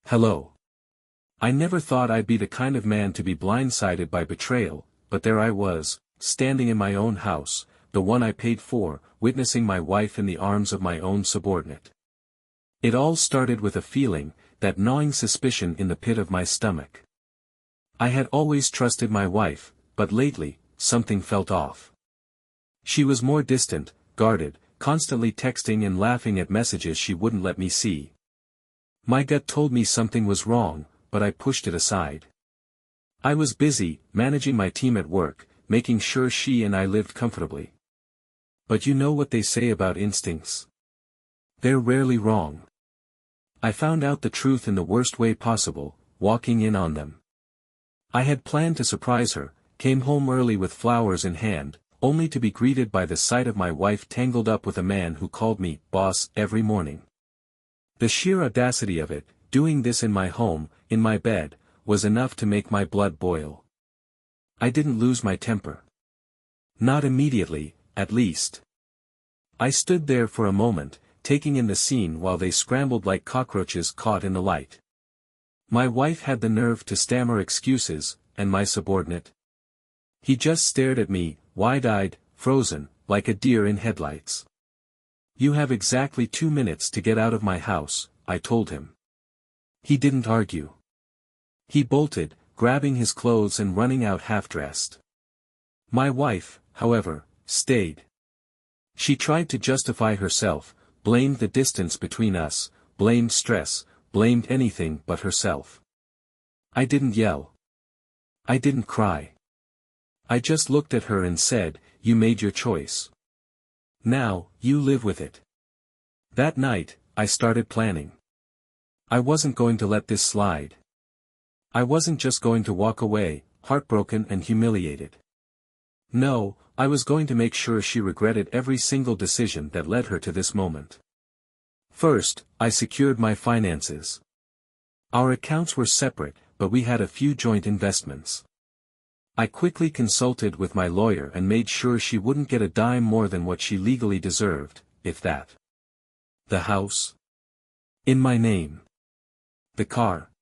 Hello. I never thought I'd be the kind of man to be blindsided by betrayal, but there I was, standing in my own house, the one I paid for, witnessing my wife in the arms of my own subordinate. It all started with a feeling, that gnawing suspicion in the pit of my stomach. I had always trusted my wife, but lately, something felt off. She was more distant, guarded, constantly texting and laughing at messages she wouldn't let me see. My gut told me something was wrong, but I pushed it aside. I was busy, managing my team at work, making sure she and I lived comfortably. But you know what they say about instincts? They're rarely wrong. I found out the truth in the worst way possible, walking in on them. I had planned to surprise her, came home early with flowers in hand, only to be greeted by the sight of my wife tangled up with a man who called me boss every morning. The sheer audacity of it, doing this in my home, in my bed, was enough to make my blood boil. I didn't lose my temper. Not immediately, at least. I stood there for a moment, taking in the scene while they scrambled like cockroaches caught in the light. My wife had the nerve to stammer excuses, and my subordinate. He just stared at me, wide-eyed, frozen, like a deer in headlights. You have exactly 2 minutes to get out of my house, I told him. He didn't argue. He bolted, grabbing his clothes and running out half-dressed. My wife, however, stayed. She tried to justify herself, blamed the distance between us, blamed stress, blamed anything but herself. I didn't yell. I didn't cry. I just looked at her and said, "You made your choice. Now, you live with it." That night, I started planning. I wasn't going to let this slide. I wasn't just going to walk away, heartbroken and humiliated. No, I was going to make sure she regretted every single decision that led her to this moment. First, I secured my finances. Our accounts were separate, but we had a few joint investments. I quickly consulted with my lawyer and made sure she wouldn't get a dime more than what she legally deserved, if that. The house? In my name. The car?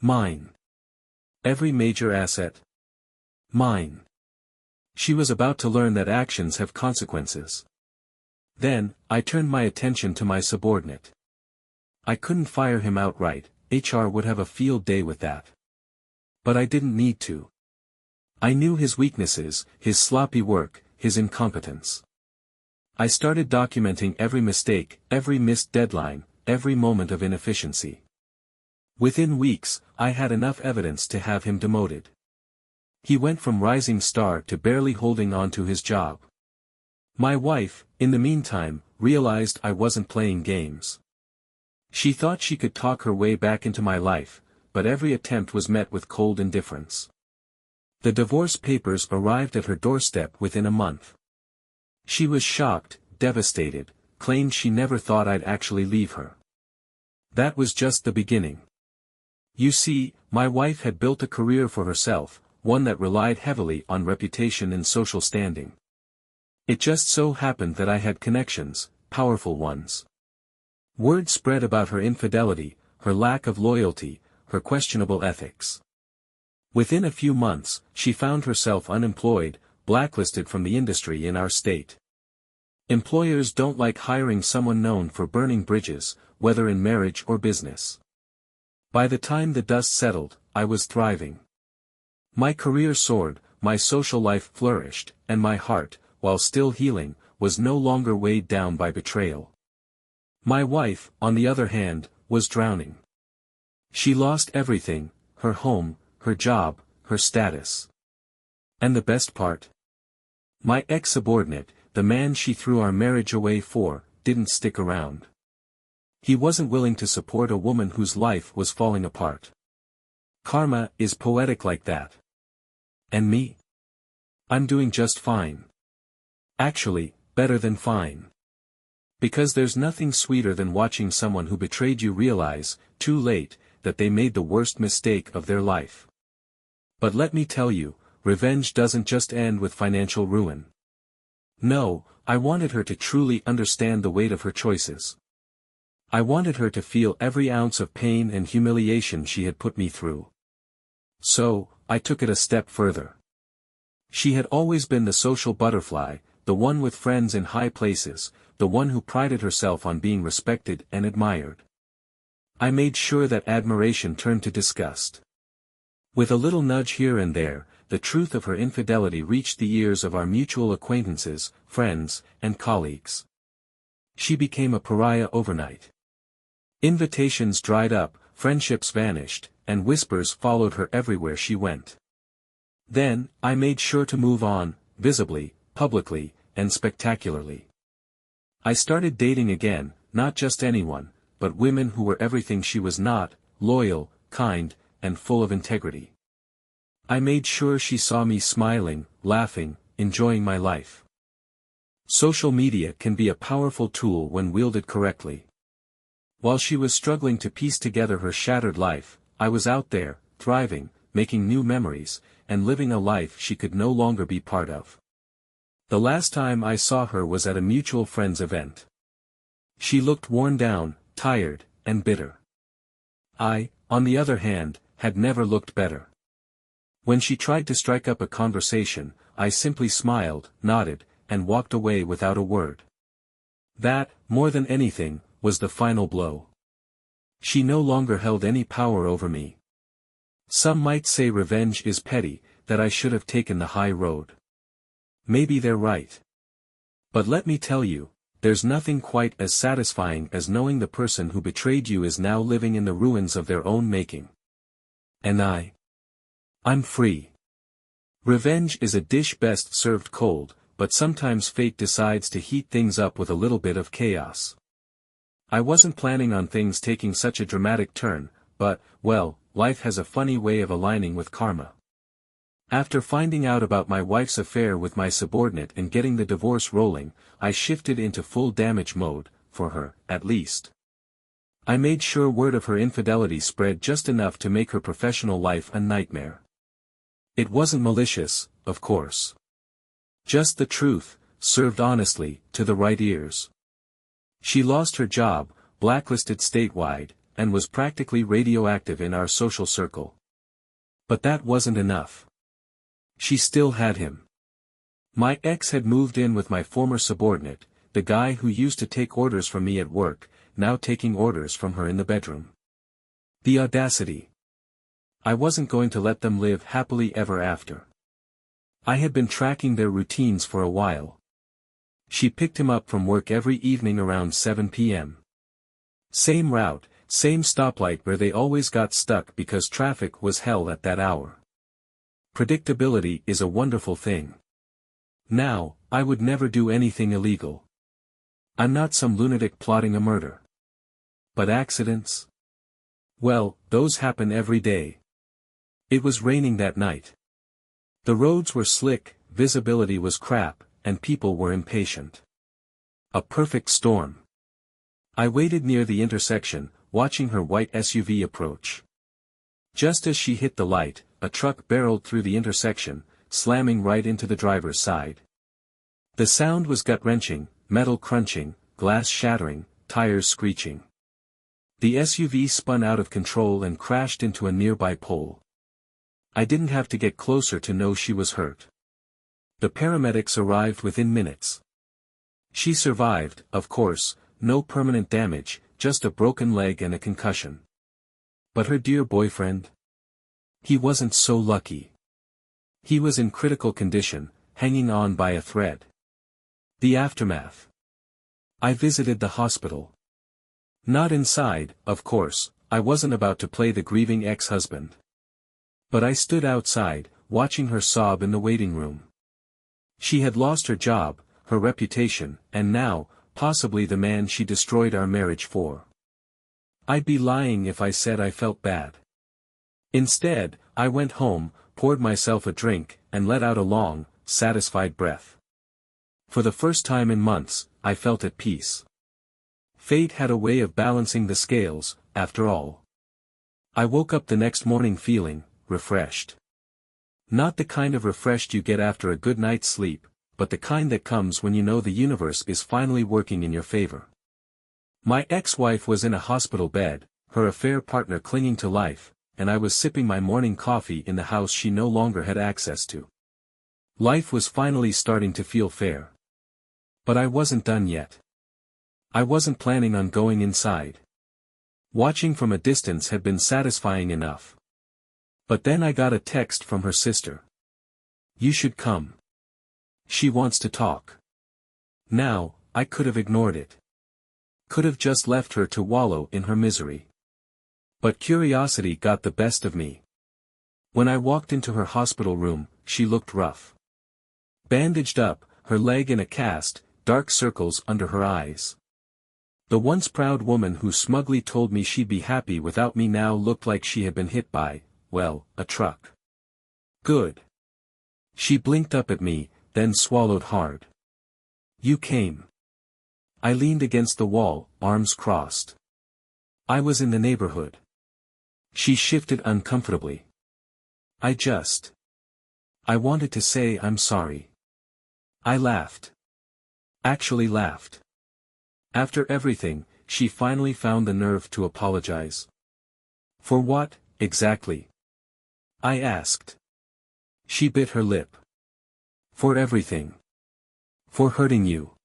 Mine. Every major asset? Mine. She was about to learn that actions have consequences. Then, I turned my attention to my subordinate. I couldn't fire him outright, HR would have a field day with that. But I didn't need to. I knew his weaknesses, his sloppy work, his incompetence. I started documenting every mistake, every missed deadline, every moment of inefficiency. Within weeks, I had enough evidence to have him demoted. He went from rising star to barely holding on to his job. My wife, in the meantime, realized I wasn't playing games. She thought she could talk her way back into my life, but every attempt was met with cold indifference. The divorce papers arrived at her doorstep within a month. She was shocked, devastated, claimed she never thought I'd actually leave her. That was just the beginning. You see, my wife had built a career for herself, one that relied heavily on reputation and social standing. It just so happened that I had connections, powerful ones. Word spread about her infidelity, her lack of loyalty, her questionable ethics. Within a few months, she found herself unemployed, blacklisted from the industry in our state. Employers don't like hiring someone known for burning bridges, whether in marriage or business. By the time the dust settled, I was thriving. My career soared, my social life flourished, and my heart, while still healing, was no longer weighed down by betrayal. My wife, on the other hand, was drowning. She lost everything, her home, her job, her status. And the best part? My ex-subordinate, the man she threw our marriage away for, didn't stick around. He wasn't willing to support a woman whose life was falling apart. Karma is poetic like that. And me? I'm doing just fine. Actually, better than fine. Because there's nothing sweeter than watching someone who betrayed you realize, too late, that they made the worst mistake of their life. But let me tell you, revenge doesn't just end with financial ruin. No, I wanted her to truly understand the weight of her choices. I wanted her to feel every ounce of pain and humiliation she had put me through. So, I took it a step further. She had always been the social butterfly, the one with friends in high places, the one who prided herself on being respected and admired. I made sure that admiration turned to disgust. With a little nudge here and there, the truth of her infidelity reached the ears of our mutual acquaintances, friends, and colleagues. She became a pariah overnight. Invitations dried up, friendships vanished, and whispers followed her everywhere she went. Then, I made sure to move on, visibly, publicly, and spectacularly. I started dating again, not just anyone, but women who were everything she was not, loyal, kind, and full of integrity. I made sure she saw me smiling, laughing, enjoying my life. Social media can be a powerful tool when wielded correctly. While she was struggling to piece together her shattered life, I was out there, thriving, making new memories, and living a life she could no longer be part of. The last time I saw her was at a mutual friend's event. She looked worn down, tired, and bitter. I, on the other hand, had never looked better. When she tried to strike up a conversation, I simply smiled, nodded, and walked away without a word. That, more than anything, was the final blow. She no longer held any power over me. Some might say revenge is petty, that I should have taken the high road. Maybe they're right. But let me tell you, there's nothing quite as satisfying as knowing the person who betrayed you is now living in the ruins of their own making. And I'm free. Revenge is a dish best served cold, but sometimes fate decides to heat things up with a little bit of chaos. I wasn't planning on things taking such a dramatic turn, but, well, life has a funny way of aligning with karma. After finding out about my wife's affair with my subordinate and getting the divorce rolling, I shifted into full damage mode, for her, at least. I made sure word of her infidelity spread just enough to make her professional life a nightmare. It wasn't malicious, of course. Just the truth, served honestly, to the right ears. She lost her job, blacklisted statewide, and was practically radioactive in our social circle. But that wasn't enough. She still had him. My ex had moved in with my former subordinate, the guy who used to take orders from me at work, now taking orders from her in the bedroom. The audacity. I wasn't going to let them live happily ever after. I had been tracking their routines for a while. She picked him up from work every evening around 7 p.m. Same route, same stoplight where they always got stuck because traffic was hell at that hour. Predictability is a wonderful thing. Now, I would never do anything illegal. I'm not some lunatic plotting a murder. But accidents? Well, those happen every day. It was raining that night. The roads were slick, visibility was crap, and people were impatient. A perfect storm. I waited near the intersection, watching her white SUV approach. Just as she hit the light, a truck barreled through the intersection, slamming right into the driver's side. The sound was gut-wrenching, metal crunching, glass shattering, tires screeching. The SUV spun out of control and crashed into a nearby pole. I didn't have to get closer to know she was hurt. The paramedics arrived within minutes. She survived, of course, no permanent damage, just a broken leg and a concussion. But her dear boyfriend? He wasn't so lucky. He was in critical condition, hanging on by a thread. The aftermath. I visited the hospital. Not inside, of course, I wasn't about to play the grieving ex-husband. But I stood outside, watching her sob in the waiting room. She had lost her job, her reputation, and now, possibly the man she destroyed our marriage for. I'd be lying if I said I felt bad. Instead, I went home, poured myself a drink, and let out a long, satisfied breath. For the first time in months, I felt at peace. Fate had a way of balancing the scales, after all. I woke up the next morning feeling refreshed. Not the kind of refreshed you get after a good night's sleep, but the kind that comes when you know the universe is finally working in your favor. My ex-wife was in a hospital bed, her affair partner clinging to life, and I was sipping my morning coffee in the house she no longer had access to. Life was finally starting to feel fair. But I wasn't done yet. I wasn't planning on going inside. Watching from a distance had been satisfying enough. But then I got a text from her sister. "You should come. She wants to talk." Now, I could have ignored it. Could have just left her to wallow in her misery. But curiosity got the best of me. When I walked into her hospital room, she looked rough. Bandaged up, her leg in a cast, dark circles under her eyes. The once proud woman who smugly told me she'd be happy without me now looked like she had been hit by, well, a truck. Good. She blinked up at me, then swallowed hard. "You came." I leaned against the wall, arms crossed. "I was in the neighborhood." She shifted uncomfortably. I wanted to say I'm sorry. I laughed. Actually laughed. After everything, she finally found the nerve to apologize. For what, exactly? I asked. She bit her lip. For everything. For hurting you.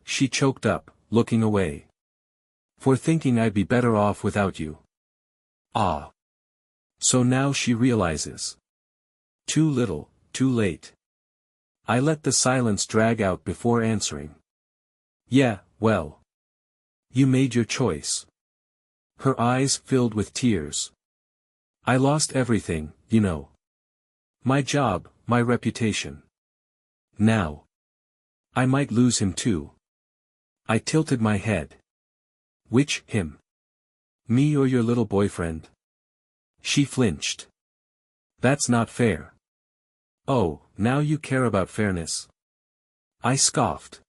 She choked up, looking away. For thinking I'd be better off without you. Ah. So now she realizes. Too little, too late. I let the silence drag out before answering. Yeah, well. You made your choice. Her eyes filled with tears. I lost everything, you know. My job, my reputation. Now. I might lose him too. I tilted my head. Which him? Me or your little boyfriend? She flinched. That's not fair. Oh, now you care about fairness. I scoffed.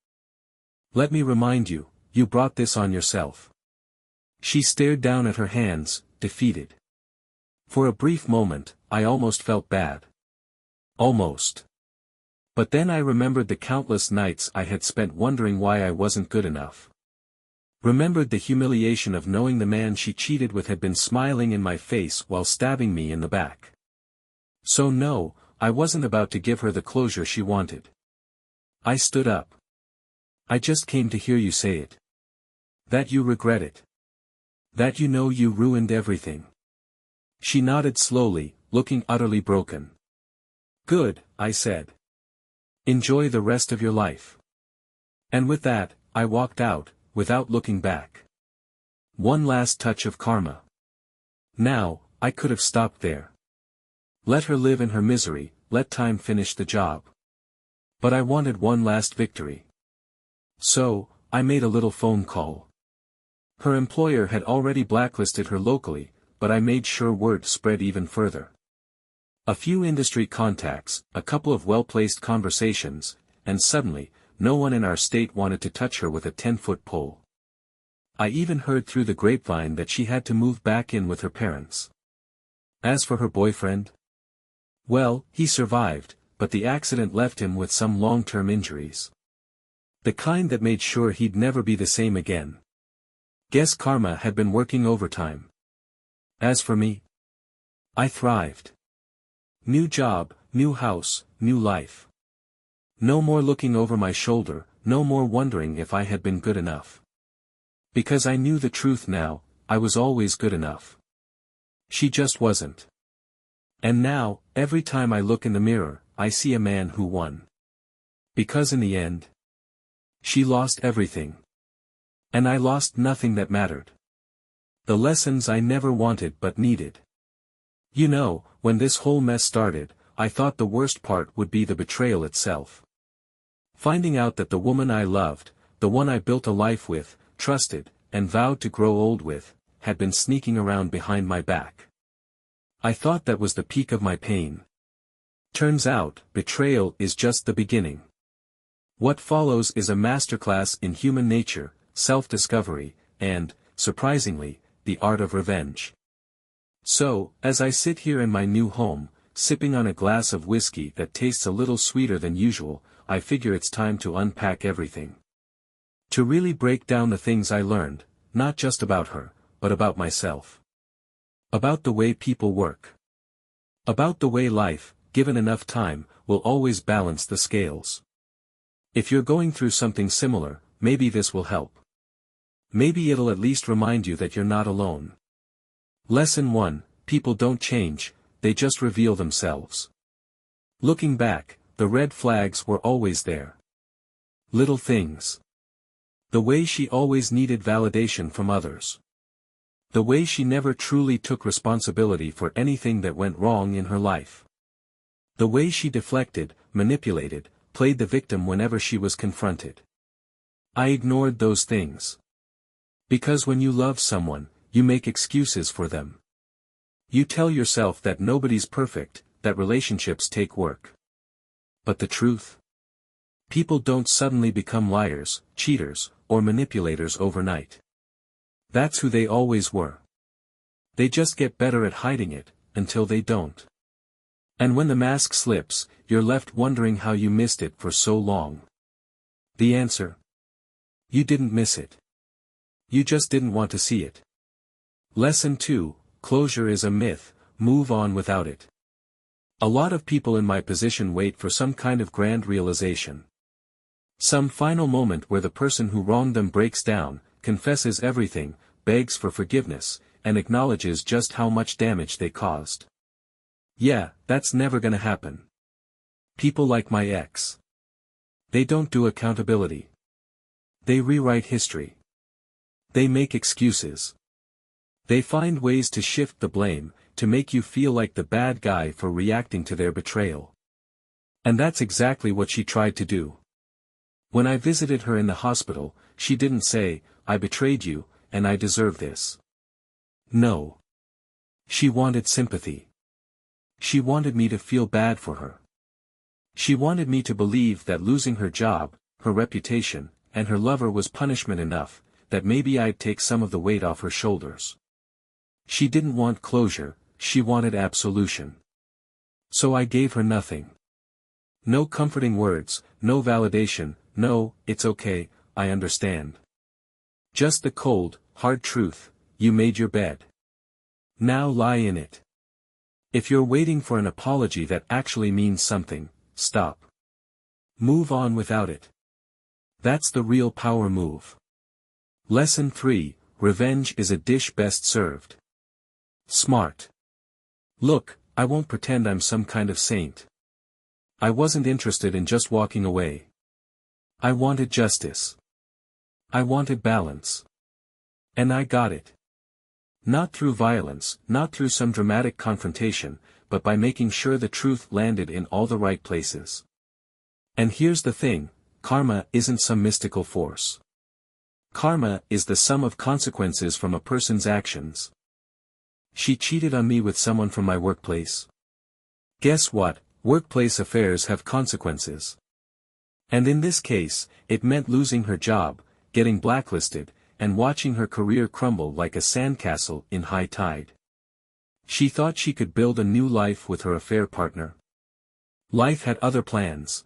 Let me remind you, you brought this on yourself. She stared down at her hands, defeated. For a brief moment, I almost felt bad. Almost. But then I remembered the countless nights I had spent wondering why I wasn't good enough. Remembered the humiliation of knowing the man she cheated with had been smiling in my face while stabbing me in the back. So no, I wasn't about to give her the closure she wanted. I stood up. I just came to hear you say it. That you regret it. That you know you ruined everything. She nodded slowly, looking utterly broken. Good, I said. Enjoy the rest of your life. And with that, I walked out, without looking back. One last touch of karma. Now, I could have stopped there. Let her live in her misery, let time finish the job. But I wanted one last victory. So, I made a little phone call. Her employer had already blacklisted her locally, but I made sure word spread even further. A few industry contacts, a couple of well-placed conversations, and suddenly, no one in our state wanted to touch her with a 10-foot pole. I even heard through the grapevine that she had to move back in with her parents. As for her boyfriend? Well, he survived, but the accident left him with some long-term injuries. The kind that made sure he'd never be the same again. Guess karma had been working overtime. As for me, I thrived. New job, new house, new life. No more looking over my shoulder, no more wondering if I had been good enough. Because I knew the truth now, I was always good enough. She just wasn't. And now, every time I look in the mirror, I see a man who won. Because in the end, she lost everything. And I lost nothing that mattered. The lessons I never wanted but needed. You know, when this whole mess started, I thought the worst part would be the betrayal itself. Finding out that the woman I loved, the one I built a life with, trusted, and vowed to grow old with, had been sneaking around behind my back. I thought that was the peak of my pain. Turns out, betrayal is just the beginning. What follows is a masterclass in human nature, self-discovery, and, surprisingly, the art of revenge. So, as I sit here in my new home, sipping on a glass of whiskey that tastes a little sweeter than usual, I figure it's time to unpack everything. To really break down the things I learned, not just about her, but about myself. About the way people work. About the way life, given enough time, will always balance the scales. If you're going through something similar, maybe this will help. Maybe it'll at least remind you that you're not alone. Lesson 1, people don't change, they just reveal themselves. Looking back, the red flags were always there. Little things. The way she always needed validation from others. The way she never truly took responsibility for anything that went wrong in her life. The way she deflected, manipulated, played the victim whenever she was confronted. I ignored those things. Because when you love someone, you make excuses for them. You tell yourself that nobody's perfect, that relationships take work. But the truth? People don't suddenly become liars, cheaters, or manipulators overnight. That's who they always were. They just get better at hiding it, until they don't. And when the mask slips, you're left wondering how you missed it for so long. The answer? You didn't miss it. You just didn't want to see it. Lesson 2, closure is a myth, move on without it. A lot of people in my position wait for some kind of grand realization. Some final moment where the person who wronged them breaks down, confesses everything, begs for forgiveness, and acknowledges just how much damage they caused. Yeah, that's never gonna happen. People like my ex. They don't do accountability. They rewrite history. They make excuses. They find ways to shift the blame, to make you feel like the bad guy for reacting to their betrayal. And that's exactly what she tried to do. When I visited her in the hospital, she didn't say, "I betrayed you, and I deserve this." No. She wanted sympathy. She wanted me to feel bad for her. She wanted me to believe that losing her job, her reputation, and her lover was punishment enough, that maybe I'd take some of the weight off her shoulders. She didn't want closure, she wanted absolution. So I gave her nothing. No comforting words, no validation, no, "It's okay, I understand." Just the cold, hard truth, you made your bed. Now lie in it. If you're waiting for an apology that actually means something, stop. Move on without it. That's the real power move. Lesson 3, revenge is a dish best served. Smart. Look, I won't pretend I'm some kind of saint. I wasn't interested in just walking away. I wanted justice. I wanted balance. And I got it. Not through violence, not through some dramatic confrontation, but by making sure the truth landed in all the right places. And here's the thing, karma isn't some mystical force. Karma is the sum of consequences from a person's actions. She cheated on me with someone from my workplace. Guess what, workplace affairs have consequences. And in this case, it meant losing her job, getting blacklisted, and watching her career crumble like a sandcastle in high tide. She thought she could build a new life with her affair partner. Life had other plans.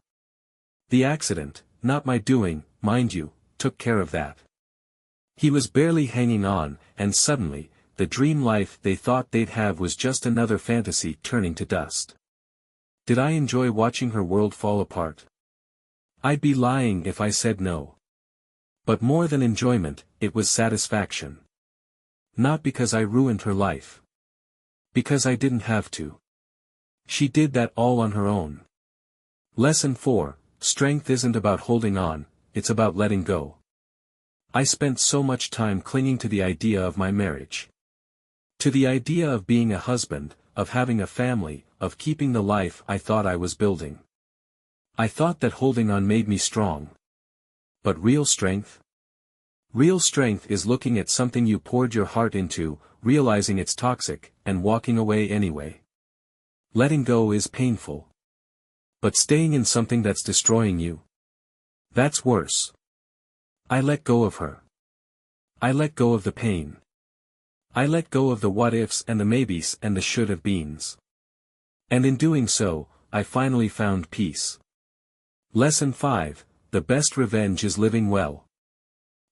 The accident, not my doing, mind you, took care of that. He was barely hanging on, and suddenly, the dream life they thought they'd have was just another fantasy turning to dust. Did I enjoy watching her world fall apart? I'd be lying if I said no. But more than enjoyment, it was satisfaction. Not because I ruined her life. Because I didn't have to. She did that all on her own. Lesson 4, strength isn't about holding on, it's about letting go. I spent so much time clinging to the idea of my marriage. To the idea of being a husband, of having a family, of keeping the life I thought I was building. I thought that holding on made me strong. But real strength? Real strength is looking at something you poured your heart into, realizing it's toxic, and walking away anyway. Letting go is painful. But staying in something that's destroying you? That's worse. I let go of her. I let go of the pain. I let go of the what-ifs and the maybes and the should-have-beens. And in doing so, I finally found peace. Lesson 5, the best revenge is living well.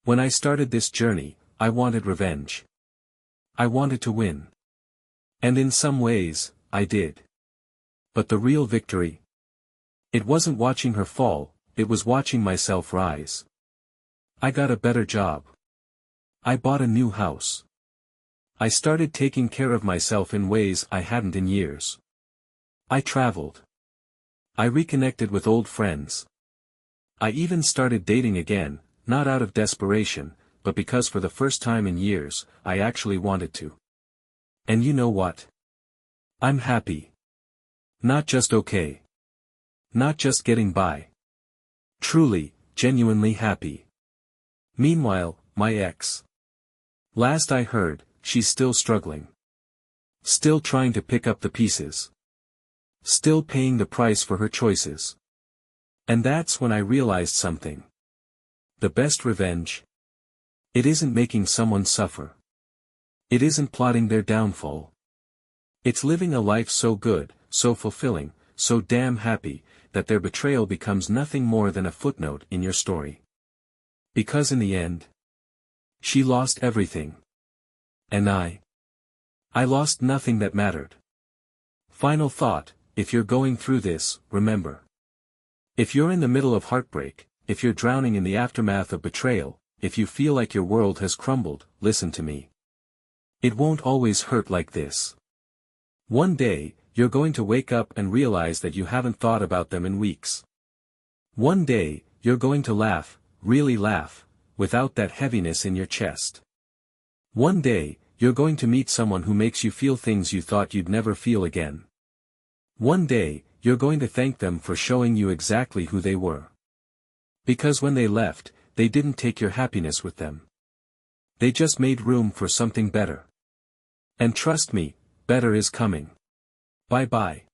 When I started this journey, I wanted revenge. I wanted to win. And in some ways, I did. But the real victory? It wasn't watching her fall, it was watching myself rise. I got a better job. I bought a new house. I started taking care of myself in ways I hadn't in years. I traveled. I reconnected with old friends. I even started dating again, not out of desperation, but because for the first time in years, I actually wanted to. And you know what? I'm happy. Not just okay. Not just getting by. Truly, genuinely happy. Meanwhile, my ex. Last I heard, she's still struggling. Still trying to pick up the pieces. Still paying the price for her choices. And that's when I realized something. The best revenge? It isn't making someone suffer. It isn't plotting their downfall. It's living a life so good, so fulfilling, so damn happy, that their betrayal becomes nothing more than a footnote in your story. Because in the end, she lost everything. And I lost nothing that mattered. Final thought, if you're going through this, remember. If you're in the middle of heartbreak, if you're drowning in the aftermath of betrayal, if you feel like your world has crumbled, listen to me. It won't always hurt like this. One day, you're going to wake up and realize that you haven't thought about them in weeks. One day, you're going to laugh, really laugh, without that heaviness in your chest. One day, you're going to meet someone who makes you feel things you thought you'd never feel again. One day, you're going to thank them for showing you exactly who they were. Because when they left, they didn't take your happiness with them. They just made room for something better. And trust me, better is coming. Bye-bye.